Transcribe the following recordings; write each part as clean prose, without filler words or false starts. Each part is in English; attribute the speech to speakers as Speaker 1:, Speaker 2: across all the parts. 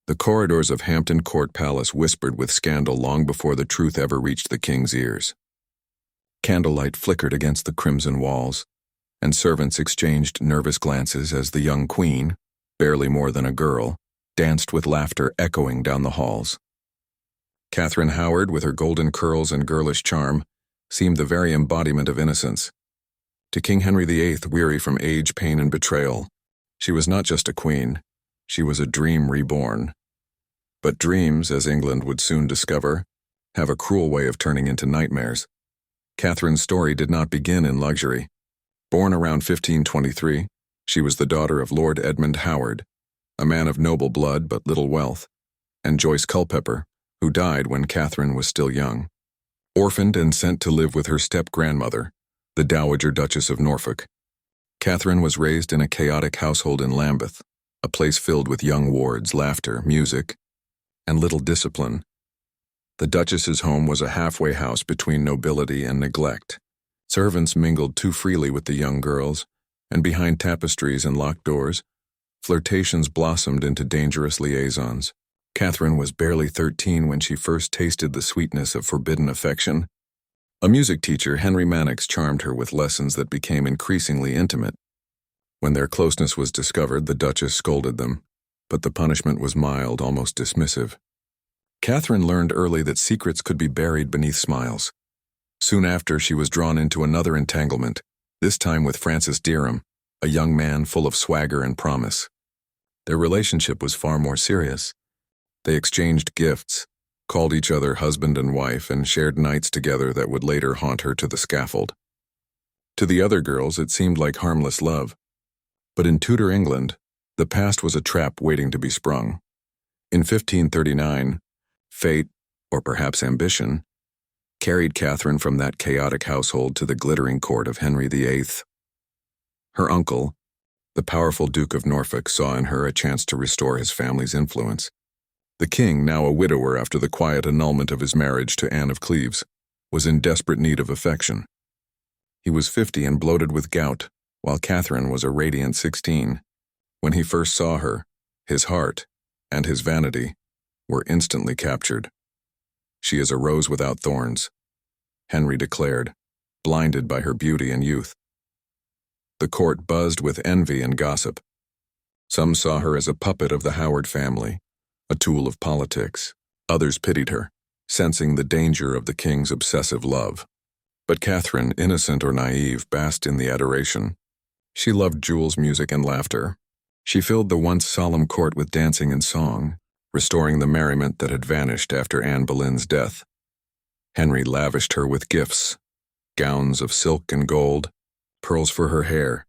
Speaker 1: The corridors of Hampton Court Palace whispered with scandal long before the truth ever reached the king's ears. Candlelight flickered against the crimson walls, and servants exchanged nervous glances as the young queen, barely more than a girl, danced with laughter echoing down the halls. Catherine Howard, with her golden curls and girlish charm, seemed the very embodiment of innocence. To King Henry VIII, weary from age, pain, and betrayal, she was not just a queen, she was a dream reborn. But dreams, as England would soon discover, have a cruel way of turning into nightmares. Catherine's story did not begin in luxury. Born around 1523, she was the daughter of Lord Edmund Howard, a man of noble blood but little wealth, and Joyce Culpeper, who died when Catherine was still young. Orphaned and sent to live with her step-grandmother, the Dowager Duchess of Norfolk, Catherine was raised in a chaotic household in Lambeth, a place filled with young wards, laughter, music, and little discipline. The Duchess's home was a halfway house between nobility and neglect. Servants mingled too freely with the young girls, and behind tapestries and locked doors, flirtations blossomed into dangerous liaisons. Catherine was barely 13 when she first tasted the sweetness of forbidden affection. A music teacher, Henry Mannix, charmed her with lessons that became increasingly intimate. When their closeness was discovered, the Duchess scolded them, but the punishment was mild, almost dismissive. Catherine learned early that secrets could be buried beneath smiles. Soon after, she was drawn into another entanglement, this time with Francis Derham, a young man full of swagger and promise. Their relationship was far more serious. They exchanged gifts, called each other husband and wife, and shared nights together that would later haunt her to the scaffold. To the other girls, it seemed like harmless love. But in Tudor England, the past was a trap waiting to be sprung. In 1539, fate, or perhaps ambition, carried Catherine from that chaotic household to the glittering court of Henry VIII. Her uncle, the powerful Duke of Norfolk, saw in her a chance to restore his family's influence. The king, now a widower after the quiet annulment of his marriage to Anne of Cleves, was in desperate need of affection. He was 50 and bloated with gout, while Catherine was a radiant 16. When he first saw her, his heart and his vanity were instantly captured. "She is a rose without thorns," Henry declared, blinded by her beauty and youth. The court buzzed with envy and gossip. Some saw her as a puppet of the Howard family, a tool of politics. Others pitied her, sensing the danger of the king's obsessive love. But Catherine, innocent or naive, basked in the adoration. She loved jewels, music, and laughter. She filled the once solemn court with dancing and song, restoring the merriment that had vanished after Anne Boleyn's death. Henry lavished her with gifts, gowns of silk and gold, pearls for her hair,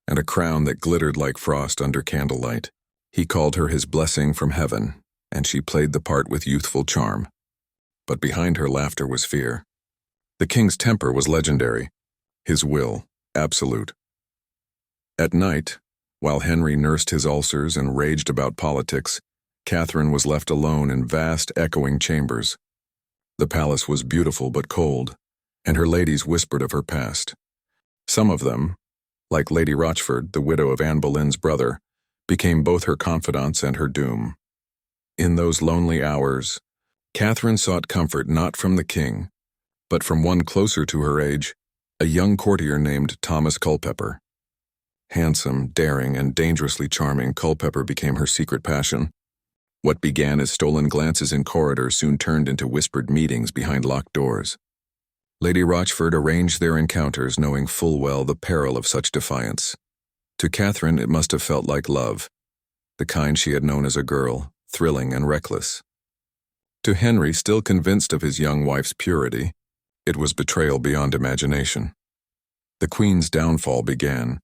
Speaker 1: and a crown that glittered like frost under candlelight. He called her his blessing from heaven, and she played the part with youthful charm. But behind her laughter was fear. The king's temper was legendary, his will absolute. At night, while Henry nursed his ulcers and raged about politics, Catherine was left alone in vast, echoing chambers. The palace was beautiful but cold, and her ladies whispered of her past. Some of them, like Lady Rochford, the widow of Anne Boleyn's brother, became both her confidants and her doom. In those lonely hours, Catherine sought comfort not from the king, but from one closer to her age, a young courtier named Thomas Culpeper. Handsome, daring, and dangerously charming, Culpeper became her secret passion. What began as stolen glances in corridors soon turned into whispered meetings behind locked doors. Lady Rochford arranged their encounters, knowing full well the peril of such defiance. To Catherine, it must have felt like love, the kind she had known as a girl, thrilling and reckless. To Henry, still convinced of his young wife's purity, it was betrayal beyond imagination. The Queen's downfall began.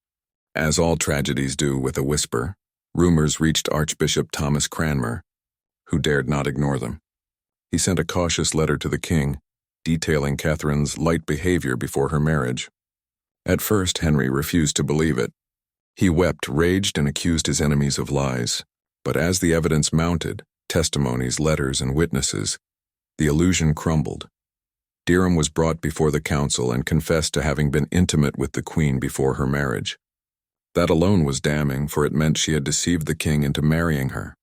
Speaker 1: As all tragedies do, with a whisper, rumors reached Archbishop Thomas Cranmer, who dared not ignore them. He sent a cautious letter to the king, detailing Catherine's light behavior before her marriage. At first, Henry refused to believe it. He wept, raged, and accused his enemies of lies. But as the evidence mounted, testimonies, letters, and witnesses, the illusion crumbled. Derham was brought before the council and confessed to having been intimate with the Queen before her marriage. That alone was damning, for it meant she had deceived the king into marrying her.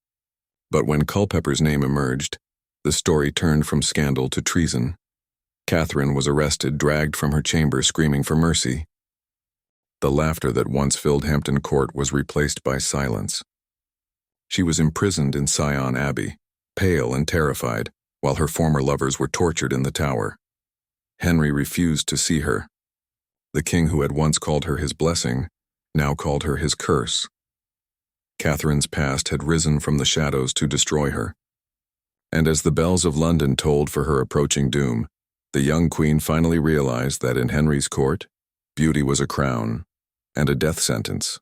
Speaker 1: But when Culpeper's name emerged, the story turned from scandal to treason. Catherine was arrested, dragged from her chamber screaming for mercy. The laughter that once filled Hampton Court was replaced by silence. She was imprisoned in Sion Abbey, pale and terrified, while her former lovers were tortured in the Tower. Henry refused to see her. The king who had once called her his blessing now called her his curse. Catherine's past had risen from the shadows to destroy her. And as the bells of London tolled for her approaching doom, the young queen finally realized that in Henry's court, beauty was a crown and a death sentence.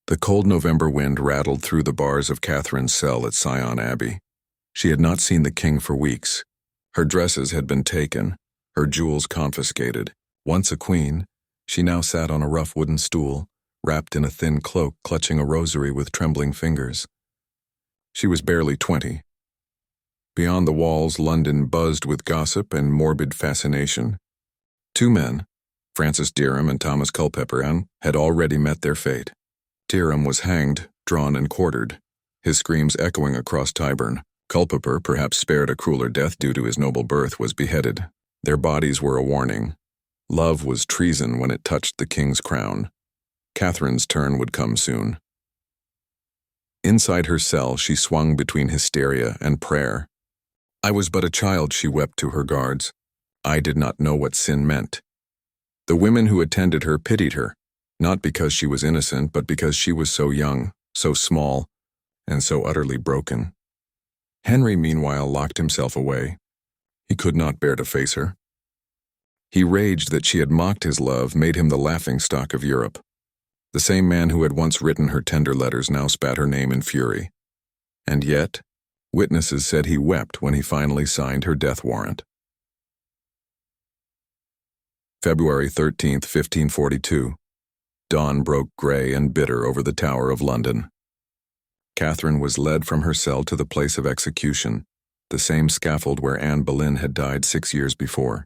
Speaker 1: The cold November wind rattled through the bars of Catherine's cell at Sion Abbey. She had not seen the king for weeks. Her dresses had been taken, her jewels confiscated. Once a queen, she now sat on a rough wooden stool, wrapped in a thin cloak, clutching a rosary with trembling fingers. She was barely 20. Beyond the walls, London buzzed with gossip and morbid fascination. Two men, Francis Derham and Thomas Culpeper, had already met their fate. Derham was hanged, drawn and quartered, his screams echoing across Tyburn. Culpeper, perhaps spared a crueler death due to his noble birth, was beheaded. Their bodies were a warning. Love was treason when it touched the king's crown. Catherine's turn would come soon. Inside her cell, she swung between hysteria and prayer. "I was but a child," she wept to her guards. "I did not know what sin meant." The women who attended her pitied her, not because she was innocent, but because she was so young, so small, and so utterly broken. Henry, meanwhile, locked himself away. He could not bear to face her. He raged that she had mocked his love, made him the laughingstock of Europe. The same man who had once written her tender letters now spat her name in fury. And yet, witnesses said he wept when he finally signed her death warrant. February 13th, 1542. Dawn broke gray and bitter over the Tower of London. Catherine was led from her cell to the place of execution, the same scaffold where Anne Boleyn had died 6 years before.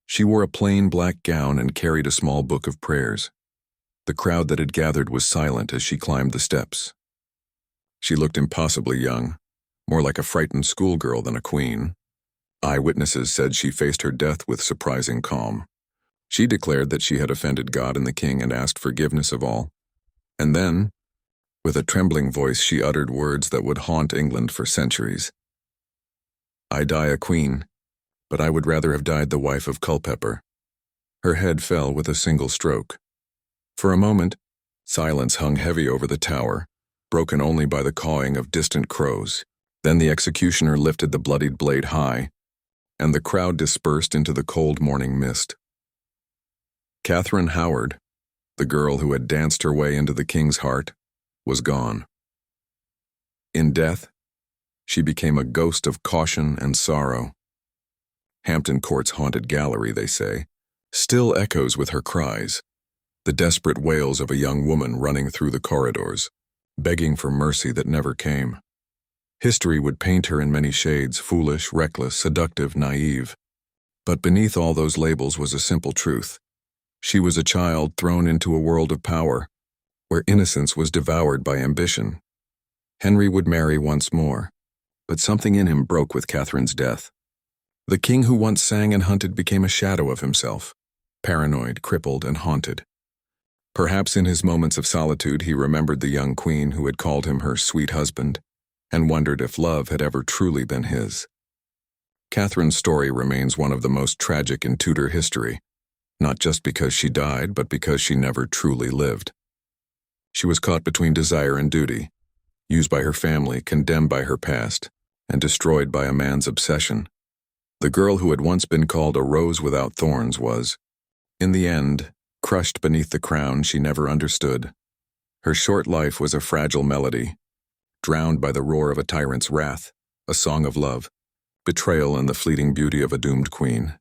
Speaker 1: She wore a plain black gown and carried a small book of prayers. The crowd that had gathered was silent as she climbed the steps. She looked impossibly young, more like a frightened schoolgirl than a queen. Eyewitnesses said she faced her death with surprising calm. She declared that she had offended God and the king and asked forgiveness of all. And then, with a trembling voice, she uttered words that would haunt England for centuries. "I die a queen, but I would rather have died the wife of Culpeper." Her head fell with a single stroke. For a moment, silence hung heavy over the tower, broken only by the cawing of distant crows. Then the executioner lifted the bloodied blade high, and the crowd dispersed into the cold morning mist. Catherine Howard, the girl who had danced her way into the king's heart, was gone. In death, she became a ghost of caution and sorrow. Hampton Court's haunted gallery, they say, still echoes with her cries, the desperate wails of a young woman running through the corridors, begging for mercy that never came. History would paint her in many shades, foolish, reckless, seductive, naive. But beneath all those labels was a simple truth. She was a child thrown into a world of power, where innocence was devoured by ambition. Henry would marry once more, but something in him broke with Catherine's death. The king who once sang and hunted became a shadow of himself, paranoid, crippled, and haunted. Perhaps in his moments of solitude he remembered the young queen who had called him her sweet husband, and wondered if love had ever truly been his. Catherine's story remains one of the most tragic in Tudor history, not just because she died, but because she never truly lived. She was caught between desire and duty, used by her family, condemned by her past, and destroyed by a man's obsession. The girl who had once been called a rose without thorns was, in the end, crushed beneath the crown she never understood. Her short life was a fragile melody, drowned by the roar of a tyrant's wrath, a song of love, betrayal, and the fleeting beauty of a doomed queen.